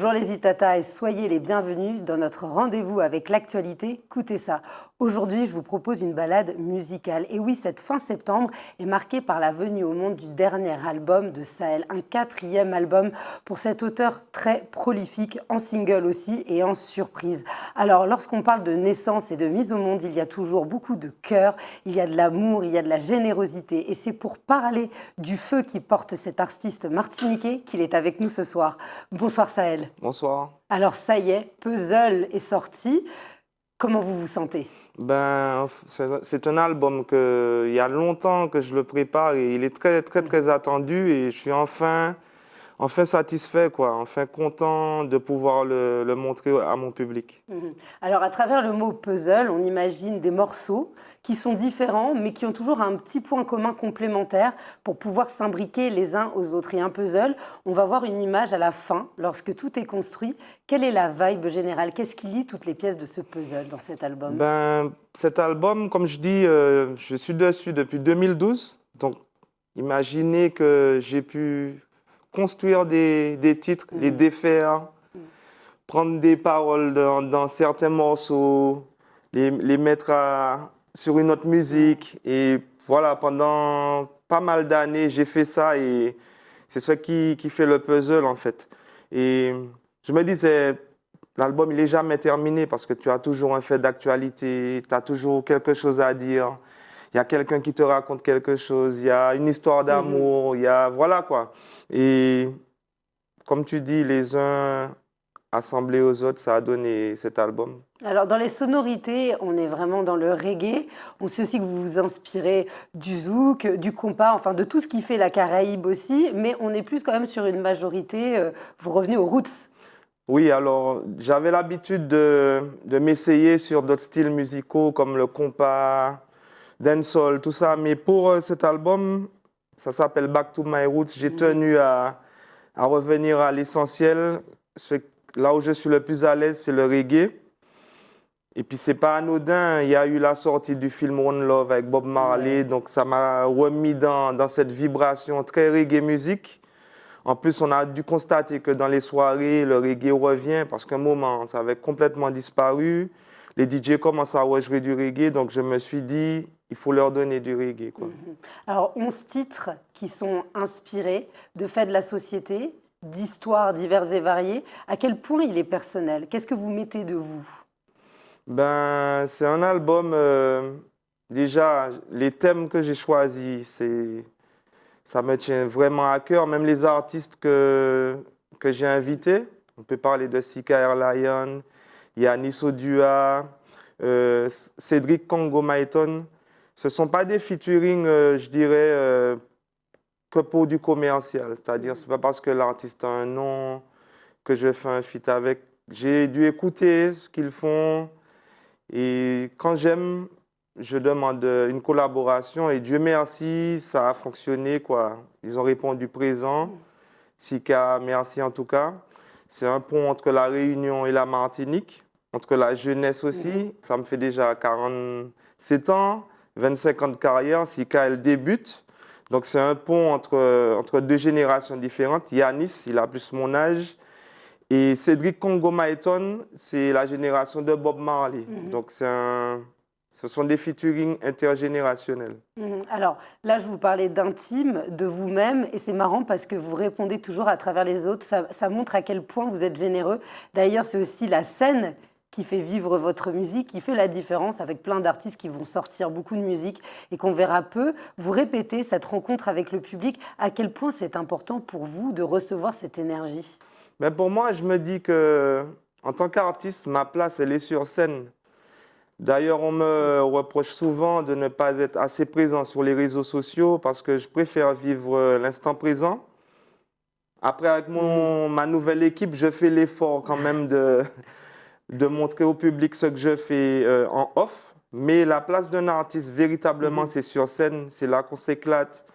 Bonjour les Itata et soyez les bienvenus dans notre rendez-vous avec l'actualité. Écoutez ça. Aujourd'hui, je vous propose une balade musicale. Et oui, cette fin septembre est marquée par la venue au monde du dernier album de Sahel, un 4e album pour cet auteur très prolifique, en single aussi et en surprise. Alors, lorsqu'on parle de naissance et de mise au monde, il y a toujours beaucoup de cœur, il y a de l'amour, il y a de la générosité. Et c'est pour parler du feu qui porte cet artiste martiniquais qu'il est avec nous ce soir. Bonsoir Sahel. Bonsoir. Alors ça y est, Puzzle est sorti. Comment vous vous sentez? C'est un album que il y a longtemps que je le prépare et il est très attendu et je suis enfin satisfait quoi, enfin content de pouvoir le montrer à mon public. Alors à travers le mot puzzle, on imagine des morceaux qui sont différents mais qui ont toujours un petit point commun complémentaire pour pouvoir s'imbriquer les uns aux autres. Et un puzzle, on va voir une image à la fin, lorsque tout est construit. Quelle est la vibe générale? Qu'est-ce qui lie toutes les pièces de ce puzzle dans cet album? Cet album, comme je dis, je suis dessus depuis 2012, donc imaginez que j'ai pu construire des titres, les défaire, prendre des paroles dans certains morceaux, les mettre sur une autre musique. Et voilà, pendant pas mal d'années, j'ai fait ça et c'est ça qui fait le puzzle en fait. Et je me disais, l'album, il n'est jamais terminé parce que tu as toujours un fait d'actualité, tu as toujours quelque chose à dire. Il y a quelqu'un qui te raconte quelque chose, il y a une histoire d'amour, il y a... Voilà quoi. Et comme tu dis, les uns assemblés aux autres, ça a donné cet album. Alors dans les sonorités, on est vraiment dans le reggae. On sait aussi que vous vous inspirez du zouk, du compas, enfin de tout ce qui fait la Caraïbe aussi, mais on est plus quand même sur une majorité, vous revenez aux roots. Oui, alors j'avais l'habitude de m'essayer sur d'autres styles musicaux comme le compas, dancehall, tout ça. Mais pour cet album, ça s'appelle Back to My Roots, j'ai tenu à revenir à l'essentiel. Là où je suis le plus à l'aise, c'est le reggae. Et puis c'est pas anodin, il y a eu la sortie du film One Love avec Bob Marley, donc ça m'a remis dans cette vibration très reggae musique. En plus, on a dû constater que dans les soirées, le reggae revient parce qu'à un moment, ça avait complètement disparu. Les DJ commencent à rejouer du reggae, donc je me suis dit, il faut leur donner du reggae, quoi. Alors 11 titres qui sont inspirés de faits de la société, d'histoires diverses et variées. À quel point il est personnel? Qu'est-ce que vous mettez de vous? C'est un album, déjà, les thèmes que j'ai choisis, ça me tient vraiment à cœur. Même les artistes que j'ai invités, on peut parler de Sika Lion, Yanis Odua, Cédric Congo Maiton. Ce ne sont pas des featuring, je dirais, que pour du commercial. C'est-à-dire, ce n'est pas parce que l'artiste a un nom que je fais un feat avec. J'ai dû écouter ce qu'ils font. Et quand j'aime, je demande une collaboration et Dieu merci, ça a fonctionné, quoi. Ils ont répondu présent. Sika, merci en tout cas. C'est un pont entre la Réunion et la Martinique, entre la jeunesse aussi. Ça me fait déjà 47 ans, 25 ans de carrière. Sika, elle débute. Donc c'est un pont entre deux générations différentes. Yanis, il a plus mon âge. Et Cédric Congo Maiton, c'est la génération de Bob Marley. Donc, ce sont des featuring intergénérationnels. Alors là, je vous parlais d'intime, de vous-même, et c'est marrant parce que vous répondez toujours à travers les autres. Ça montre à quel point vous êtes généreux. D'ailleurs, c'est aussi la scène qui fait vivre votre musique, qui fait la différence avec plein d'artistes qui vont sortir beaucoup de musique et qu'on verra peu. Vous répétez cette rencontre avec le public. À quel point c'est important pour vous de recevoir cette énergie? Mais pour moi, je me dis que, en tant qu'artiste, ma place, elle est sur scène. D'ailleurs, on me reproche souvent de ne pas être assez présent sur les réseaux sociaux parce que je préfère vivre l'instant présent. Après, avec ma nouvelle équipe, je fais l'effort quand même de montrer au public ce que je fais en off. Mais la place d'un artiste, véritablement, c'est sur scène. C'est là qu'on s'éclate.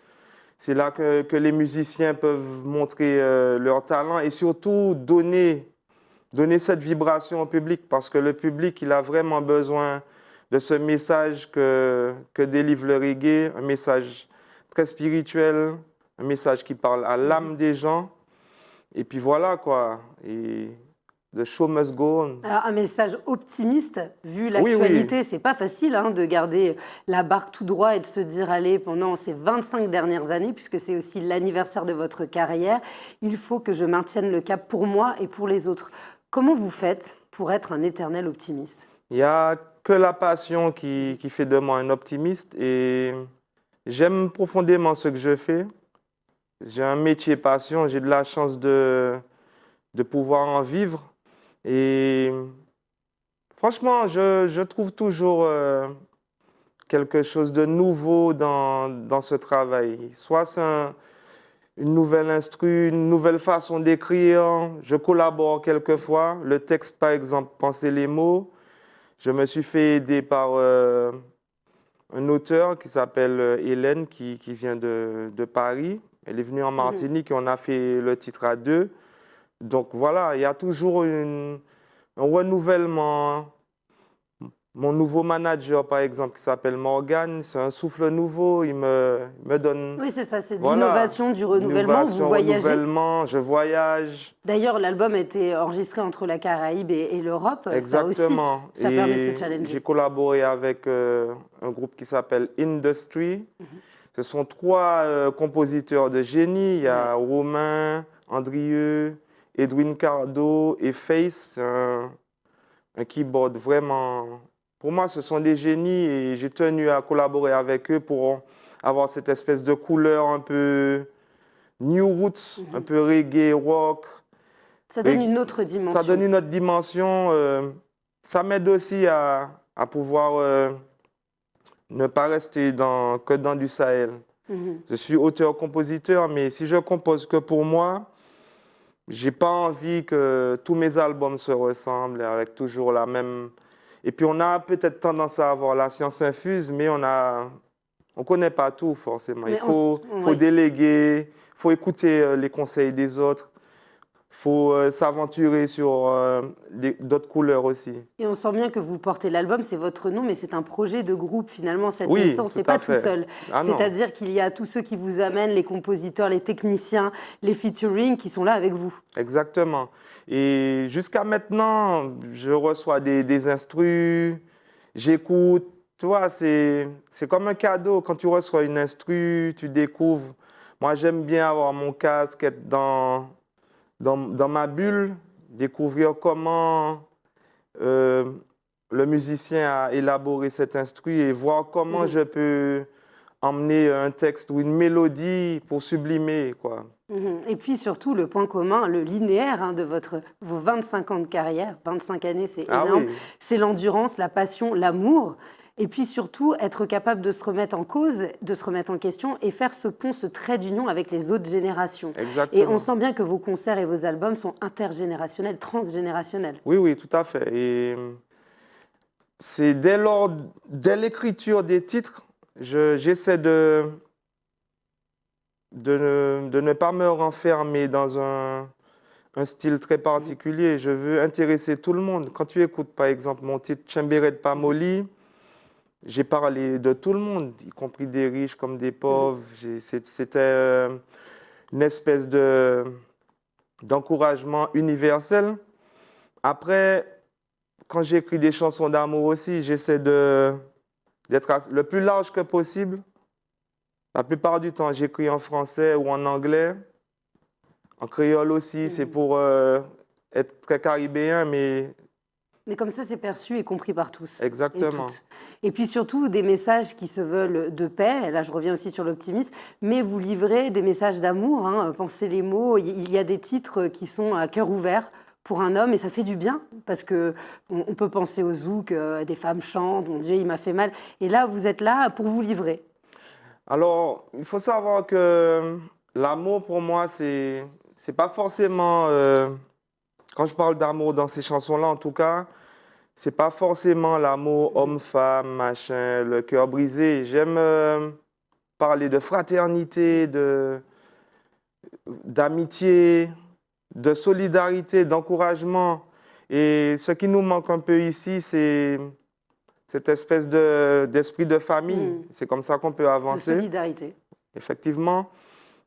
C'est là que les musiciens peuvent montrer leur talent et surtout donner cette vibration au public parce que le public, il a vraiment besoin de ce message que délivre le reggae, un message très spirituel, un message qui parle à l'âme des gens. Et puis voilà, quoi. Et the show must go on. Alors, un message optimiste, vu Oui, oui, l'actualité, c'est pas facile hein, de garder la barre tout droit et de se dire, allez, pendant ces 25 dernières années, puisque c'est aussi l'anniversaire de votre carrière, il faut que je maintienne le cap pour moi et pour les autres. Comment vous faites pour être un éternel optimiste? il n'y a que la passion qui fait de moi un optimiste et j'aime profondément ce que je fais. J'ai un métier passion, j'ai de la chance de pouvoir en vivre. Et franchement, je trouve toujours quelque chose de nouveau dans ce travail. Soit c'est une nouvelle instru, une nouvelle façon d'écrire. Je collabore quelquefois. Le texte, par exemple, Penser les mots. Je me suis fait aider par un auteur qui s'appelle Hélène, qui vient de Paris. Elle est venue en Mhm. Martinique et on a fait le titre à deux. Donc voilà, il y a toujours un renouvellement. Mon nouveau manager, par exemple, qui s'appelle Morgan, c'est un souffle nouveau. Il me donne, Oui, c'est ça, c'est de voilà, l'innovation, du renouvellement. Vous innovation, voyagez. renouvellement, je voyage. D'ailleurs, l'album a été enregistré entre la Caraïbe et l'Europe. Ça aussi, Exactement. ça permet de se Et challenger. j'ai collaboré avec un groupe qui s'appelle Industry. Mhm. Ce sont trois compositeurs de génie. Il y Ouais. a Romain, Andrieux, Edwin Cardo et Face, un keyboard vraiment. Pour moi, ce sont des génies et j'ai tenu à collaborer avec eux pour avoir cette espèce de couleur un peu new roots, un Mhm. peu reggae, rock. Ça donne Reg- une autre Ça donne dimension. une autre dimension. Ça m'aide aussi à pouvoir ne pas rester que dans du Sahel. Mhm. Je suis auteur-compositeur, mais si je compose que pour moi, j'ai pas envie que tous mes albums se ressemblent avec toujours la même. Et puis on a peut-être tendance à avoir la science infuse, mais on connaît pas tout forcément. Il Mais faut oui. déléguer, faut écouter les conseils des autres, faut s'aventurer sur d'autres couleurs aussi. Et on sent bien que vous portez l'album, c'est votre nom, mais c'est un projet de groupe finalement, cette Oui, naissance, tout c'est pas à tout fait. seul. Ah non, C'est-à-dire qu'il y a tous ceux qui vous amènent, les compositeurs, les techniciens, les featuring qui sont là avec vous. exactement. Et jusqu'à maintenant, je reçois des instrus, j'écoute. Tu vois, c'est comme un cadeau. Quand tu reçois une instru, tu découvres. Moi, j'aime bien avoir mon casque, être dans ma bulle, découvrir comment euh, le musicien a élaboré cet instru et voir comment Mhm. je peux emmener un texte ou une mélodie pour sublimer, quoi. Mhm. Et puis surtout, le point commun, le linéaire hein, de vos 25 ans de carrière, 25 années, c'est Ah énorme, oui, c'est l'endurance, la passion, l'amour. Et puis surtout, être capable de se remettre en cause, de se remettre en question et faire ce pont, ce trait d'union avec les autres générations. Et on exactement. sent bien que vos concerts et vos albums sont intergénérationnels, transgénérationnels. Oui, oui, tout à fait. Et c'est dès l'écriture des titres, j'essaie de ne pas me renfermer dans un style très Mhm. particulier. Je veux intéresser tout le monde. Quand tu écoutes, par exemple, mon titre Chembere de Mhm. Pamoli, j'ai parlé de tout le monde, y compris des riches comme des Mhm. pauvres. C'était une espèce d'encouragement universel. Après, quand j'écris des chansons d'amour aussi, j'essaie d'être le plus large que possible. La plupart du temps, j'écris en français ou en anglais. En créole aussi, c'est Mhm. pour être très caribéen, mais Mais comme ça, c'est perçu et compris par tous et exactement. toutes. Et puis surtout, des messages qui se veulent de paix. Là, je reviens aussi sur l'optimisme. Mais vous livrez des messages d'amour. Hein, pensez les mots. Il y a des titres qui sont à cœur ouvert pour un homme et ça fait du bien parce que on peut penser au zouk, des femmes chantent, mon Dieu, il m'a fait mal. Et là, vous êtes là pour vous livrer. Alors, il faut savoir que l'amour, pour moi, c'est pas forcément, quand je parle d'amour dans ces chansons-là, en tout cas, c'est pas forcément l'amour Mhm. homme-femme, machin, le cœur brisé. J'aime parler de fraternité, d'amitié, de solidarité, d'encouragement. Et ce qui nous manque un peu ici, c'est cette espèce d'esprit de famille. Mhm. C'est comme ça qu'on peut De avancer, solidarité. effectivement.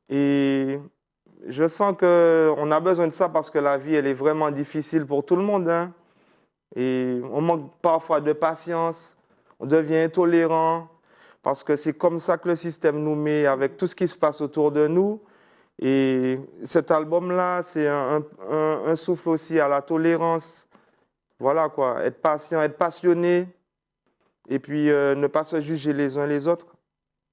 Et je sens qu'on a besoin de ça parce que la vie, elle est vraiment difficile pour tout le monde, hein. Et on manque parfois de patience, on devient intolérant parce que c'est comme ça que le système nous met avec tout ce qui se passe autour de nous. Et cet album-là, c'est un souffle aussi à la tolérance. Voilà quoi, être patient, être passionné et puis ne pas se juger les uns les autres.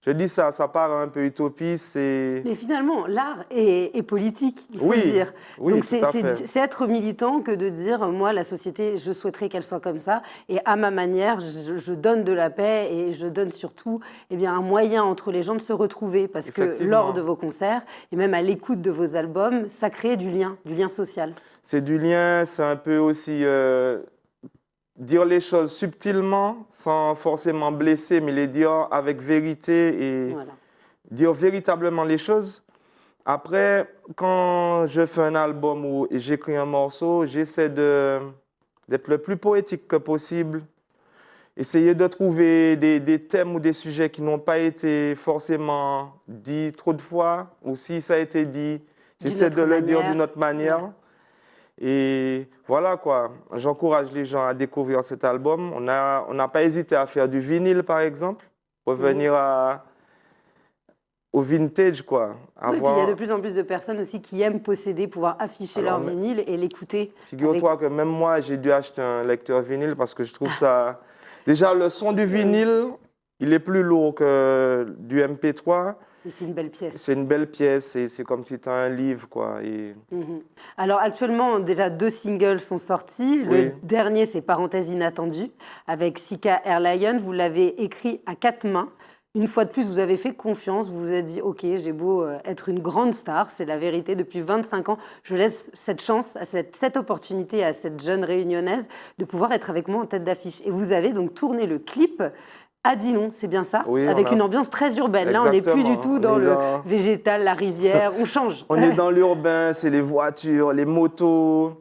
Je dis ça, ça paraît un peu utopiste. Mais finalement, l'art est politique, il faut Oui, le dire. oui, Donc tout à fait. c'est être militant que de dire, moi, la société, je souhaiterais qu'elle soit comme ça. Et à ma manière, je donne de la paix et je donne surtout un moyen entre les gens de se retrouver. Parce que lors de vos concerts et même à l'écoute de vos albums, ça crée du lien social. C'est du lien, c'est un peu aussi dire les choses subtilement, sans forcément blesser, mais les dire avec vérité et dire véritablement les choses. Après, quand je fais un album ou j'écris un morceau, j'essaie d'être le plus poétique que possible. Essayer de trouver des thèmes ou des sujets qui n'ont pas été forcément dits trop de fois, ou si ça a été dit, j'essaie de le dire d'une autre manière. Ouais. Et voilà quoi, j'encourage les gens à découvrir cet album. On n'a pas hésité à faire du vinyle par exemple, revenir au vintage quoi. Oui, et puis il y a de plus en plus de personnes aussi qui aiment posséder, pouvoir afficher leur vinyle et l'écouter. Figure-toi que même moi j'ai dû acheter un lecteur vinyle parce que je trouve ça... Déjà le son du vinyle, il est plus lourd que du MP3. Et c'est une belle pièce. C'est une belle pièce et c'est comme si tu as un livre, quoi. Et... Alors actuellement, déjà 2 singles sont sortis. Le dernier, c'est Parenthèse inattendue, avec Sika Airlion. Vous l'avez écrit à 4 mains. Une fois de plus, vous avez fait confiance. Vous vous êtes dit, OK, j'ai beau être une grande star, c'est la vérité. Depuis 25 ans, je laisse cette chance, cette opportunité à cette jeune réunionnaise de pouvoir être avec moi en tête d'affiche. Et vous avez donc tourné le clip à Dillon, c'est bien ça? Oui, avec une ambiance très urbaine. Exactement. Là, on n'est plus du tout dans le végétal, la rivière, on change. On est dans l'urbain, c'est les voitures, les motos,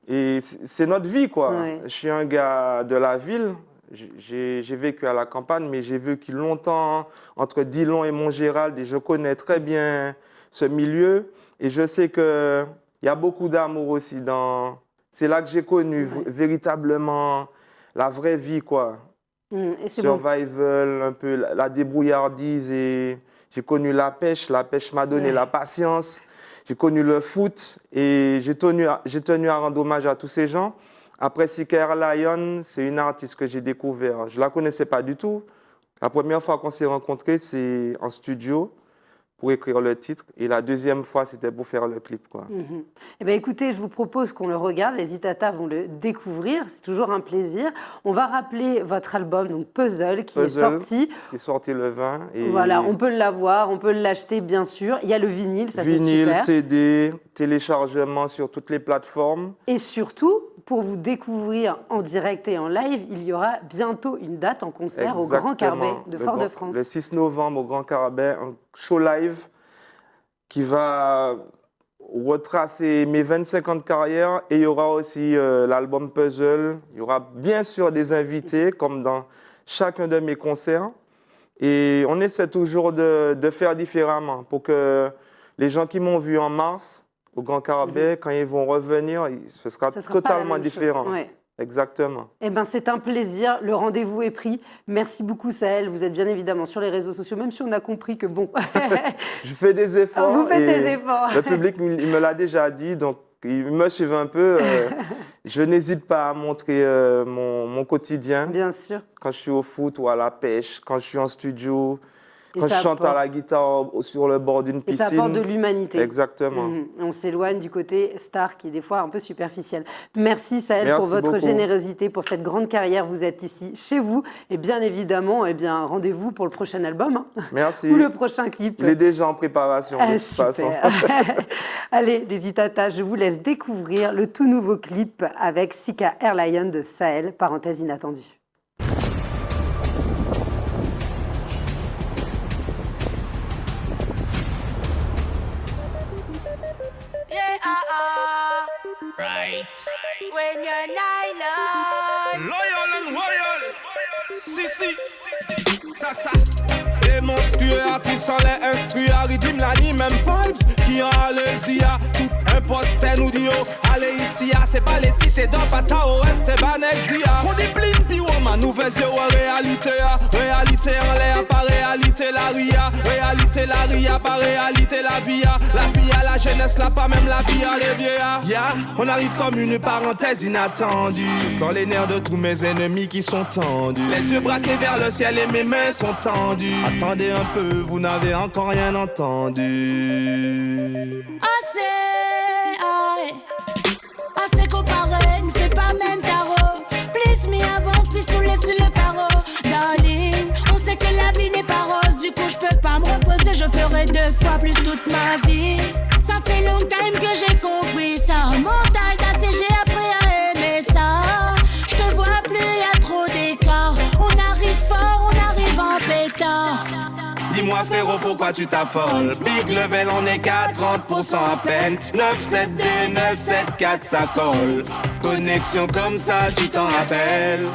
et c'est notre vie, quoi. Ouais. Je suis un gars de la ville, j'ai vécu à la campagne, mais j'ai vécu longtemps entre Dillon et Montgérald, et je connais très bien ce milieu, et je sais qu'il y a beaucoup d'amour aussi dans... C'est là que j'ai connu véritablement la vraie vie, quoi. Survival, un peu la débrouillardise et j'ai connu la pêche m'a donné la patience, j'ai connu le foot et j'ai tenu à rendre hommage à tous ces gens. Après, Sika Airlion, c'est une artiste que j'ai découvert, je ne la connaissais pas du tout. La première fois qu'on s'est rencontrés, c'est en studio pour écrire le titre et la deuxième fois, c'était pour faire le clip, quoi. Eh bien, écoutez, je vous propose qu'on le regarde, les Itata vont le découvrir, c'est toujours un plaisir. On va rappeler votre album, donc Puzzle, qui est sorti. Qui est sorti le 20. Et voilà, on peut l'avoir, on peut l'acheter, bien sûr. Il y a le vinyle, ça c'est super. Vinyle, CD, téléchargement sur toutes les plateformes. Et surtout, pour vous découvrir en direct et en live, il y aura bientôt une date en concert au Grand Carbet de Fort-de-France. Le 6 novembre au Grand Carbet, un show live qui va retracer mes 25 ans de carrière et il y aura aussi l'album Puzzle. Il y aura bien sûr des invités comme dans chacun de mes concerts et on essaie toujours de faire différemment pour que les gens qui m'ont vu en mars au Grand Carbet, quand ils vont revenir, ce sera totalement différent. Exactement. Eh bien, c'est un plaisir. Le rendez-vous est pris. Merci beaucoup, Sahel. Vous êtes bien évidemment sur les réseaux sociaux, même si on a compris que bon... Je fais des efforts. Vous faites des efforts. Le public, il me l'a déjà dit, donc il me suit un peu. Je n'hésite pas à montrer mon quotidien. Bien sûr. Quand je suis au foot ou à la pêche, quand je suis en studio... Quand je chante à la guitare sur le bord d'une piscine. Et ça apporte de l'humanité. Exactement. On s'éloigne du côté star qui est des fois un peu superficiel. Merci Sahel pour votre générosité, pour cette grande carrière. Vous êtes ici chez vous. Et bien évidemment, rendez-vous pour le prochain album. Merci. Ou le prochain clip. Il est déjà en préparation de toute façon. Allez, les Itata, je vous laisse découvrir le tout nouveau clip avec Sika Airlion de Sahel, parenthèse inattendue. Right. When you're nylon. Loyal and royal. Sissi. Ça. Des monstrueux artistes sans les instruits à rythme la ni même vibes. Qui en a le zia, tout imposté nous dit oh. Allez ici, c'est pas les cités dans Pata Ouest et Banexia. On dit blim pi woman, nous faisons réalité. Réalité en l'air, pas réalité la ria. Réalité la ria, pas réalité la via. La vie à la jeunesse, là pas même la vie à les vieillards. Yeah, on arrive comme une parenthèse inattendue. Je sens les nerfs de tous mes ennemis qui sont tendus. Les yeux braqués vers le ciel et mes mains sont tendues. Attendez un peu, vous n'avez encore rien entendu. Assez comparé, ne fais pas même tarot. Please me avance, puis sous le carreau. Darling, on sait que la vie n'est pas rose. Du coup je peux pas me reposer, je ferai 2 fois plus toute ma vie. Ça fait long time que j'ai compris ça. Mental d'assez, j'ai appris à aimer ça. Je te vois plus, y'a trop d'écart. On arrive fort, on arrive en pétard. Dis-moi frérot pourquoi tu t'affoles. Big level on est qu'à 30% à peine. 972, 974 ça colle. Connexion comme ça tu t'en rappelles.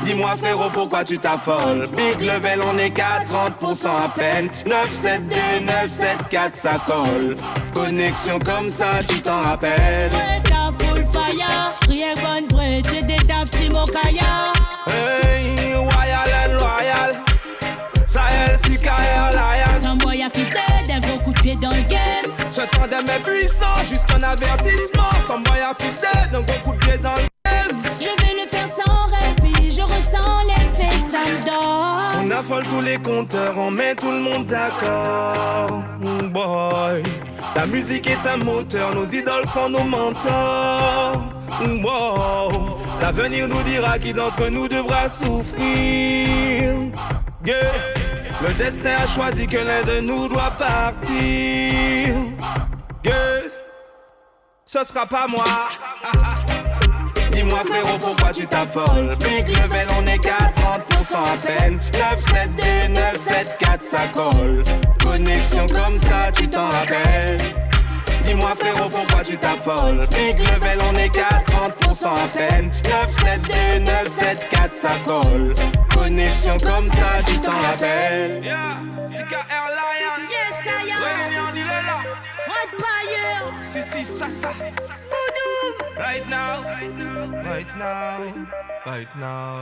Dis-moi frérot pourquoi tu t'affoles. Big level on est qu'à 30% à peine. 972, 974 ça colle. Connexion comme ça tu t'en rappelles. Ouais t'as full fire. Rien bonne vraie, tu des tafs si mon kaya. Hey, royal and loyal. Sahel, Sika et Alliance. Sans moyen fidèle, d'un gros coup de pied dans le game. Ce tandem est puissant, juste un avertissement. Sans moyen fidèle, d'un gros coup de pied dans le game. Je vais le faire sans répit, je ressens l'effet, ça me donne. On affole tous les compteurs, on met tout le monde d'accord. Boy, la musique est un moteur, nos idoles sont nos mentors. Wow, l'avenir nous dira qui d'entre nous devra souffrir. Yeah. Le destin a choisi que l'un de nous doit partir. Yeah. Ce sera pas moi. Dis-moi frérot pourquoi tu t'affoles. Big level on est qu'à 30% à peine. 972, 974 ça colle. Connexion comme ça tu t'en rappelles. Dis-moi frérot pourquoi tu t'affoles. Big level on est qu'à 30% à peine. 972, 974 ça colle. Connexion comme ça tu t'en rappelles. Yeah, Sika Airline. Yes, I am. Réunion il est là. Hot Si fire. ça. Boudoum. Right now. Right now. Right now.